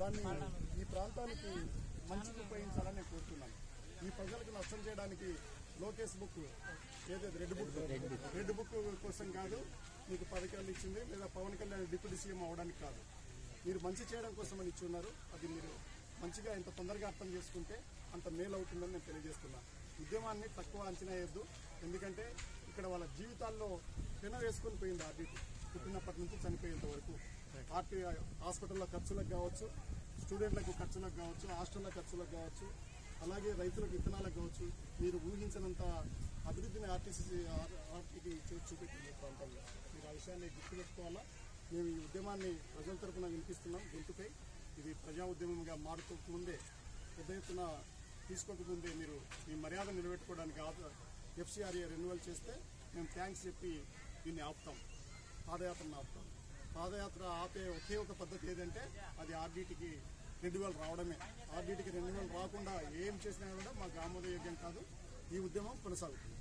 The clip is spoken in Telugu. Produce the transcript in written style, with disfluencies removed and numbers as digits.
దాన్ని ఈ ప్రాంతానికి మంచిగా ఉపయోగించాలని నేను కోరుతున్నాను. ఈ ప్రజలకు నష్టం చేయడానికి లోకేష్ బుక్ ఏదైతే రెడ్ బుక్ కోసం కాదు, మీకు పథకాలు ఇచ్చింది, లేదా పవన్ కళ్యాణ్ డిప్యూటీ సీఎం అవడానికి కాదు, మీరు మంచి చేయడం కోసం అని ఇచ్చున్నారు. అది మీరు మంచిగా ఎంత తొందరగా అర్థం చేసుకుంటే అంత మేలు అవుతుందని నేను తెలియజేస్తున్నాను. ఉద్యమాన్ని తక్కువ అంచనా వేయద్దు, ఎందుకంటే ఇక్కడ వాళ్ళ జీవితాల్లో పెన వేసుకొని పోయింది ఆర్డీటీ. పుట్టినప్పటి నుంచి చనిపోయేంత వరకు ఆర్టీ హాస్పిటల్లో ఖర్చులకు కావచ్చు, స్టూడెంట్లకు ఖర్చులకు కావచ్చు, హాస్టల్ల ఖర్చులకు కావచ్చు, అలాగే రైతులకు విత్తనాలకు కావచ్చు, మీరు ఊహించినంత అభివృద్ధిని ఆర్టీకి చూపెట్టింది ప్రాంతంలో. మీరు ఆ విషయాన్ని గుర్తుపెట్టుకోవాలా. మేము ఈ ఉద్యమాన్ని ప్రజల తరఫున వినిపిస్తున్నాం గొంతుకై. ఇది ప్రజా ఉద్యమంగా మారుకోకముందే, పెద్ద ఎత్తున తీసుకోకముందే మీరు మీ మర్యాద నిలబెట్టుకోవడానికి FCRA రెన్యువల్ చేస్తే మేము థ్యాంక్స్ చెప్పి దీన్ని ఆపుతాం, పాదయాత్రను ఆపుతాం. పాదయాత్ర ఆపే ఒకే ఒక పద్ధతి ఏదంటే అది ఆర్డీటీకి రెన్యువల్ రావడమే. ఆర్డీటీకి రెన్యువల్ రాకుండా ఏం చేసినా కూడా మాకు ఆమోదయోగ్యం కాదు. ఈ ఉద్యమం కొనసాగుతుంది.